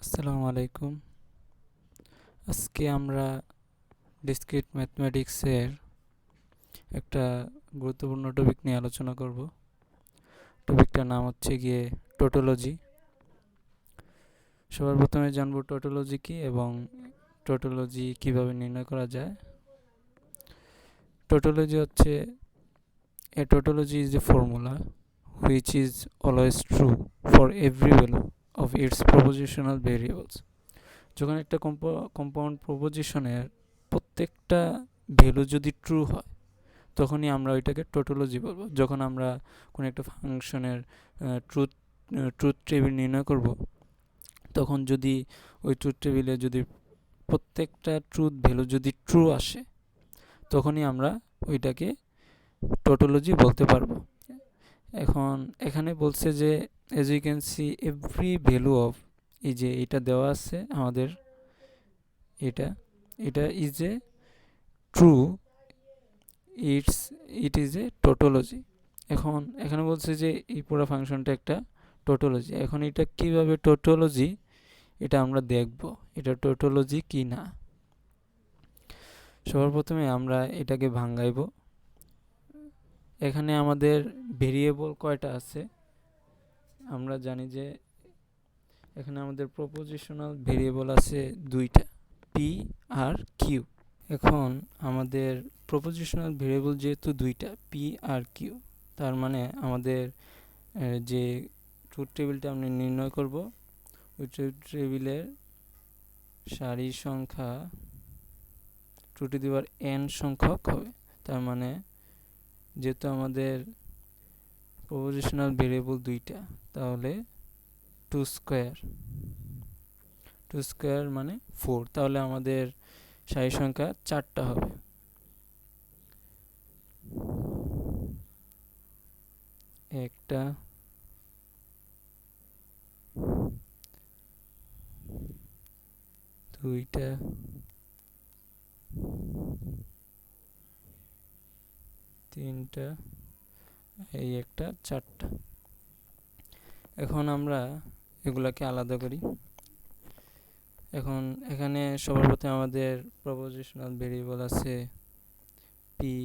আসসালামু আলাইকুম। আজকে আমরা ডিসক্রিট ম্যাথমেটিক্সের একটা গুরুত্বপূর্ণ টপিক নিয়ে আলোচনা করব। টপিকটার নাম হচ্ছে গিয়ে টোটোলজি। সবার প্রথমে জানব টোটোলজি কি এবং টোটোলজি কিভাবে নির্ণয় করা যায়। টোটোলজি হচ্ছে tautology is a formula which is always true for every value of its propositional variables. যখন একটা কম্পাউন্ড প্রপোজিশনের প্রত্যেকটা ভ্যালু যদি ট্রু হয় তখনই আমরা ওইটাকে টোটোলজি বলবো। যখন আমরা কোনো একটা ফাংশনের ট্রুথ টেবিল নির্ণয় করব, তখন যদি ওই ট্রুথ টেবিলে যদি প্রত্যেকটা ট্রুথ ভ্যালু যদি ট্রু আসে তখনই আমরা ওইটাকে টোটোলজি বলতে পারবো। এখন এখানে বলছে যে as you can see every value of, এই যে এটা দেওয়া আছে আমাদের, এটা is a true, it is a tautology. এখন এখানে বলছে যে এই পুরো ফাংশনটা একটা টোটোলজি। এখন এটা কিভাবে টোটোলজি এটা আমরা দেখব, এটা টোটোলজি কি না। সবার প্রথমে আমরা এটাকে ভাঙাইব। এখানে আমাদের ভেরিয়েবল কয়টা আছে আমরা জানি যে এখানে আমাদের প্রপোজিশনাল ভেরিয়েবল আছে দুইটা, পি আর কিউ। এখন আমাদের প্রপোজিশনাল ভেরিয়েবল যেহেতু দুইটা, পি আর কিউ, তার মানে আমাদের যে ট্রুথ টেবিলটা আমরা নির্ণয় করব ওই ট্রুথ টেবিলের সারি সংখ্যা two to the power n সংখ্যক হবে। তার মানে যেহেতু আমাদের প্রপোজিশনাল ভেরিয়েবল দুইটা, তাহলে টু স্কোয়ার মানে 4, তাহলে আমাদের সারি সংখ্যা 4টা হবে। একটা, দুইটা, তিনটা, এই একটা, 4টা। এখন আমরা এগুলাকে আলাদা করি। এখন এখানে সবার প্রথমে আমাদের প্রপোজিশনাল ভেরিয়েবল আছে পি,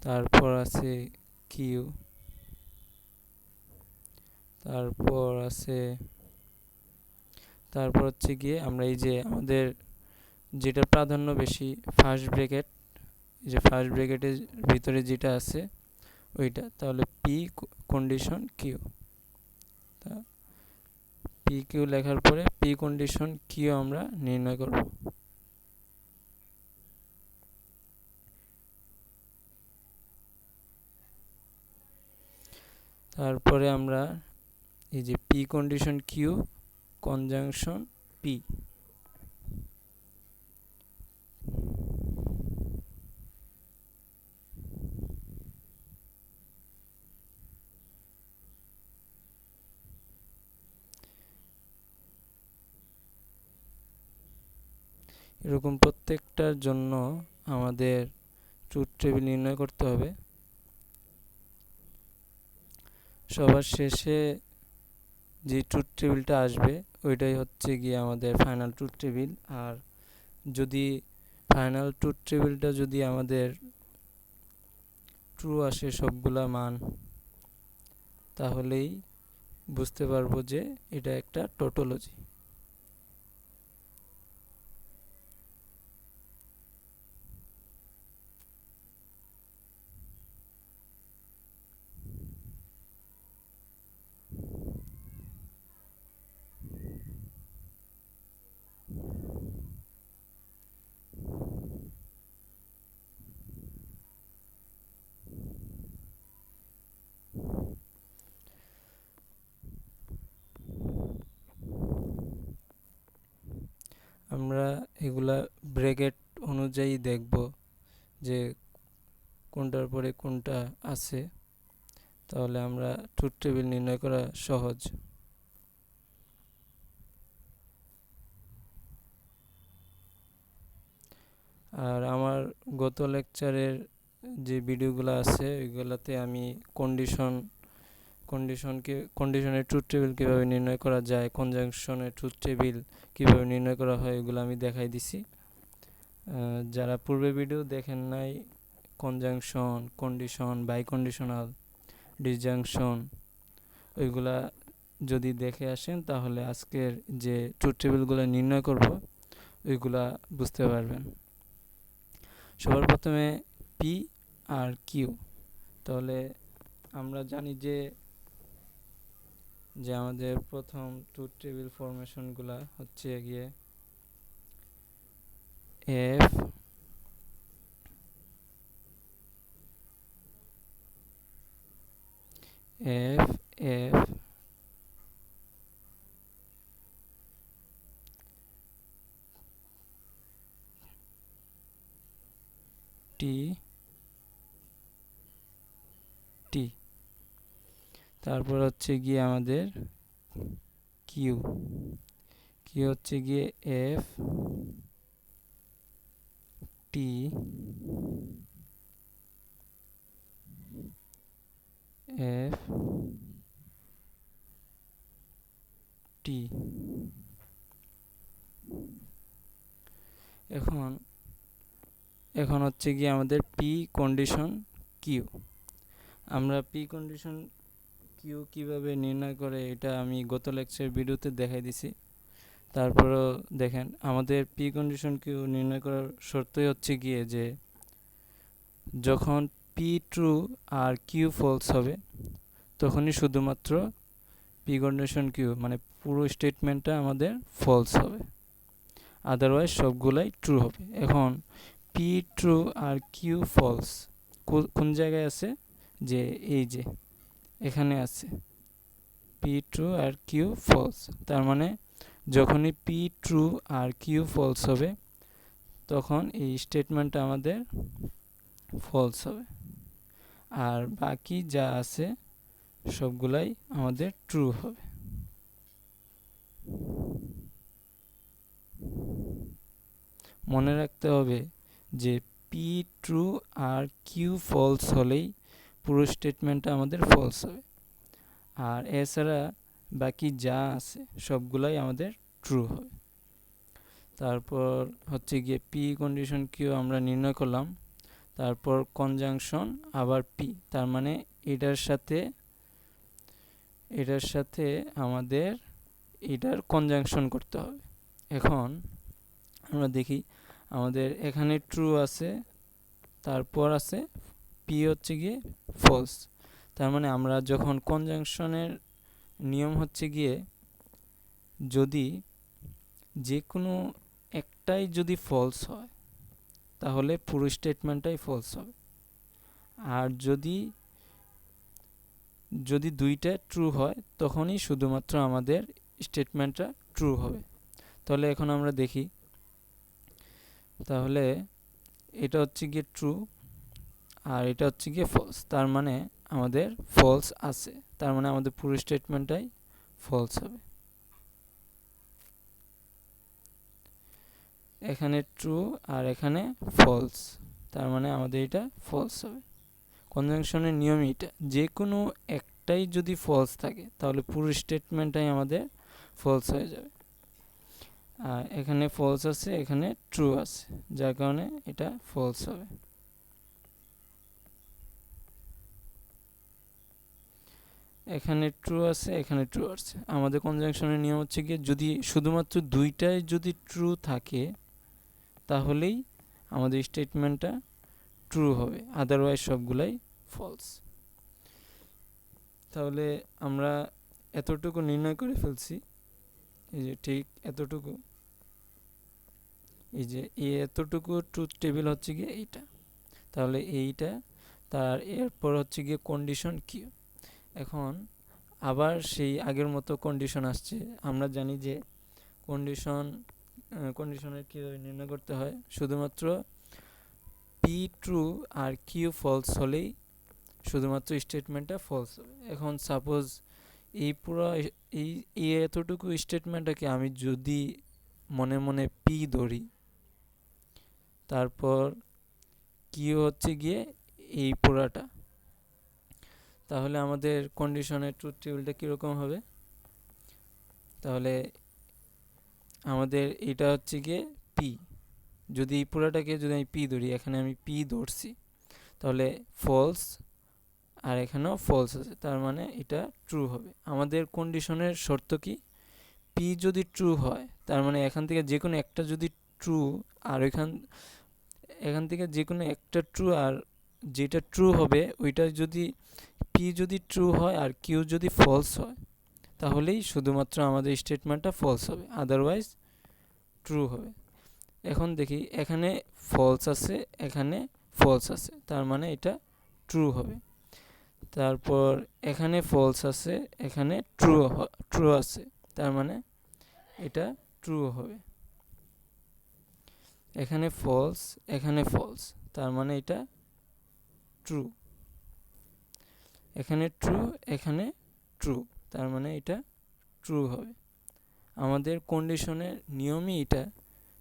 তারপর আছে কিউ, তারপর হচ্ছে গিয়ে আমরা এই যে আমাদের যেটা প্রাধান্য বেশি ফার্স্ট ব্র্যাকেট, যে ফার্স্ট ব্র্যাকেটের ভিতরে যেটা আছে ওইটা, তাহলে p condition q. P q লেখার পরে পি কন্ডিশন কিউ আমরা নির্ণয় করব। তারপরে আমরা এই যে p condition q conjunction p, এরকম প্রত্যেকটার জন্য আমাদের ট্রুথ টেবিল নির্ণয় করতে হবে। সবার শেষে যে ট্রুথ টেবিলটা আসবে ওইটাই হচ্ছে গিয়ে আমাদের ফাইনাল ট্রুথ টেবিল। আর যদি ফাইনাল ট্রুথ টেবিলটা যদি আমাদের ট্রু আসে সবগুলা মান, তাহলেই বুঝতে পারবো যে এটা একটা টোটোলজি। আমরা এগুলা ব্র্যাকেট অনুযায়ী দেখব যে কোনটার পরে কোনটা আছে, তাহলে আমরা ট্রুথ টেবিল নির্ণয় করা সহজ। আর আমার গত লেকচারের যে ভিডিওগুলো আছে ওইগুলোতে আমি কন্ডিশনের ট্রুথ টেবিল কীভাবে নির্ণয় করা যায়, কনজাংশনের ট্রুথ টেবিল কীভাবে নির্ণয় করা হয়, এগুলো আমি দেখাই দিছি। যারা পূর্বে ভিডিও দেখেন নাই, conjunction, condition, biconditional, disjunction, ওইগুলা যদি দেখে আসেন তাহলে আজকের যে ট্রুথ টেবিলগুলো নির্ণয় করব ওইগুলা বুঝতে পারবেন। সবার প্রথমে পি আর কিউ। তাহলে আমরা জানি যে আমাদের প্রথম ট্রুথ টেবিল ফরমেশনগুলা হচ্ছে গিয়ে এফ এফ এফ টি টি, তারপর হচ্ছে গিয়ে আমাদের কিউ কিউ হচ্ছে গিয়ে এফ টি এফ টি। এখন হচ্ছে গিয়ে আমাদের পি কন্ডিশন কিউ। আমরা পি কন্ডিশন কিউ কিভাবে নির্ণয় করে এটা আমি গত লেকচার ভিডিওতে দেখাই দিছি। তারপরও দেখেন, আমাদের পি কন্ডিশন কিউ নির্ণয় করার শর্তই হচ্ছে গিয়ে যে যখন পি ট্রু আর কিউ ফলস হবে তখনই শুধুমাত্র পি কন্ডিশন কিউ মানে পুরো স্টেটমেন্টটা আমাদের ফলস হবে, আদারওয়াইজ সবগুলাই ট্রু হবে। এখন পি ট্রু আর কিউ ফলস কোন জায়গায় আছে, যে এই যে এখানে আছে পি ট্রু আর কিউ ফলস। তার মানে যখনই পি ট্রু আর কিউ ফলস হবে তখন এই স্টেটমেন্টটা আমাদের ফলস হবে, আর বাকি যা আছে সবগুলাই আমাদের ট্রু হবে। মনে রাখতে হবে যে পি ট্রু আর কিউ ফলস হলেই পুরো স্টেটমেন্টটা আমাদের ফলস হবে, আর এছাড়া বাকি যা আছে সবগুলাই আমাদের ট্রু হবে। তারপর হচ্ছে গিয়ে পি কন্ডিশন কিউ আমরা নির্ণয় করলাম, তারপর কনজাংশন আবার পি, তার মানে এটার সাথে আমাদের এটার কনজাংশন করতে হবে। এখন আমরা দেখি আমাদের এখানে ট্রু আছে, তারপর আছে পি হচ্ছে গিয়ে ফলস। তার মানে আমরা যখন কনজাংশনের নিয়ম হচ্ছে গিয়ে যদি যে কোনো একটাই যদি ফলস হয় তাহলে পুরো স্টেটমেন্টটাই ফলস হবে, আর যদি দুইটা ট্রু হয় তখনই শুধুমাত্র আমাদের স্টেটমেন্টটা ট্রু হবে। তাহলে এখন আমরা দেখি, তাহলে এটা হচ্ছে গিয়ে ট্রু আর এটা হচ্ছে গিয়ে ফলস, তার মানে আমাদের ফলস আছে, তার মানে আমাদের পুরো স্টেটমেন্টটাই ফলস হবে। এখানে ট্রু আর এখানে ফলস, তার মানে আমাদের এটা ফলস হবে। কনজাংশনের নিয়ম এটা, যে কোনো একটাই যদি ফলস থাকে তাহলে পুরো স্টেটমেন্টটাই আমাদের ফলস হয়ে যাবে। আর এখানে ফলস আছে, এখানে ট্রু আছে, যার কারণে এটা ফলস হবে। এখানে ট্রু আছে, এখানে ট্রু আছে। আমাদের কনজাংশনের নিয়ম হচ্ছে গিয়ে যদি শুধুমাত্র দুইটাই যদি ট্রু থাকে তাহলেই আমাদের স্টেটমেন্টটা ট্রু হবে, আদারওয়াইজ সবগুলাই ফলস। তাহলে আমরা এতটুকু নির্ণয় করে ফেলছি, এই যে ঠিক এতটুকু, এই যে এতটুকু ট্রুথ টেবিল হচ্ছে গিয়ে এইটা। তাহলে এইটা, তার এরপর হচ্ছে গিয়ে কন্ডিশন কিউ। এখন আবার সেই আগের মতো কন্ডিশন আসছে। আমরা জানি যে কন্ডিশনের কীভাবে নির্ণয় করতে হয়, শুধুমাত্র পি ট্রু আর কিউ ফলস হলেই শুধুমাত্র স্টেটমেন্টটা ফলস হবে। এখন সাপোজ এই পুরো এই এতটুকু স্টেটমেন্টটাকে আমি যদি মনে মনে পি ধরি, তারপর কিউ হচ্ছে গিয়ে এই পুরাটা, তাহলে আমাদের কন্ডিশনের ট্রুথ টেবিলটা কীরকম হবে? তাহলে আমাদের এটা হচ্ছে গিয়ে পি, যদি পুরোটাকে যদি আমি পি ধরি, এখানে আমি পি ধরছি, তাহলে ফলস আর এখানেও ফলস আছে, তার মানে এটা ট্রু হবে। আমাদের কন্ডিশনের শর্ত কি? পি যদি ট্রু হয়, তার মানে এখান থেকে যে কোনো একটা যদি ট্রু, আর এখান থেকে যে কোনো একটা ট্রু, আর যেটা ট্রু হবে ওইটা যদি পি যদি ট্রু হয় আর কিউ যদি ফলস হয়, তাহলেই শুধুমাত্র আমাদের স্টেটমেন্টটা ফলস হবে, আদারওয়াইজ ট্রু হবে। এখন দেখি, এখানে ফলস আছে, এখানে ফলস আছে, তার মানে এটা ট্রু হবে। তারপর এখানে ফলস আছে, এখানে ট্রু আছে, তার মানে এটা ট্রু হবে। এখানে ফলস, এখানে ফলস, তার মানে এটা ট্রু। এখানে ট্রু, এখানে ট্রু, তার মানে এটা ট্রু হবে। আমাদের কন্ডিশনের নিয়মই এটা,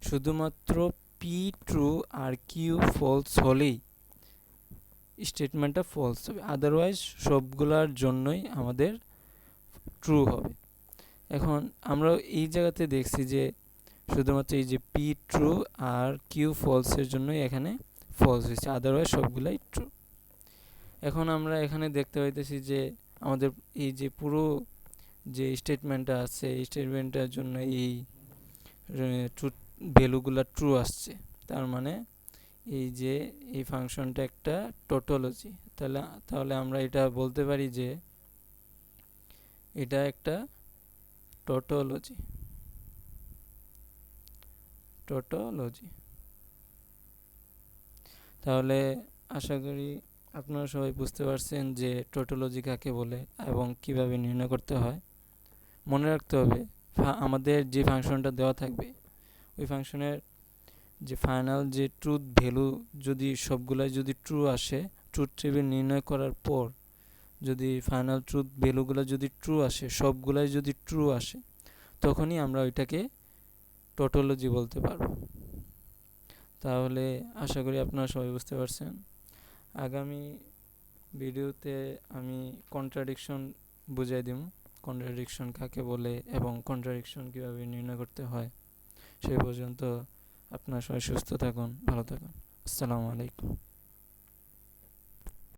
শুধুমাত্র পি ট্রু আর কিউ ফলস হলেই স্টেটমেন্টটা ফলস হবে, আদারওয়াইজ সবগুলোর জন্যই আমাদের ট্রু হবে। এখন আমরা এই জায়গাতে দেখছি যে শুধুমাত্র এই যে পি ট্রু আর কিউ ফলসের জন্যই এখানে ফলস হয়েছে, আদারওয়াইজ সবগুলাই ট্রু। এখন আমরা এখানে দেখতে পাইতেছি যে আমাদের এই যে পুরো যে স্টেটমেন্টটা আছে, এই স্টেটমেন্টটার জন্য এই ট্রুথ ভ্যালুগুলো ট্রু আসছে, তার মানে এই যে এই ফাংশনটা একটা টোটোলজি। তাহলে আমরা এটা বলতে পারি যে এটা একটা টোটোলজি। তাহলে আশা করি আপনারা সবাই বুঝতে পারছেন যে টোটোলজি কাকে বলে এবং কিভাবে নির্ণয় করতে হয়। মনে রাখতে হবে, আমাদের যে ফাংশনটা দেওয়া থাকবে ওই ফাংশনের যে ফাইনাল যে ট্রুথ ভ্যালু যদি সবগুলাই যদি ট্রু আসে, ট্রুথ টেবিল নির্ণয় করার পর যদি ফাইনাল ট্রুথ ভ্যালুগুলো যদি ট্রু আসে, সবগুলাই যদি ট্রু আসে, তখনই আমরা ওইটাকে টোটোলজি বলতে পারবো। তাহলে আশা করি আপনারা সবাই বুঝতে পারছেন। আগামী ভিডিওতে আমি কন্ট্রাডিকশন বুঝাই দিব, কন্ট্রাডিকশন কাকে বলে এবং কন্ট্রাডিকশন কীভাবে নির্ণয় করতে হয়। সেই পর্যন্ত আপনারা সবাই সুস্থ থাকুন, ভালো থাকুন। আসসালামু আলাইকুম।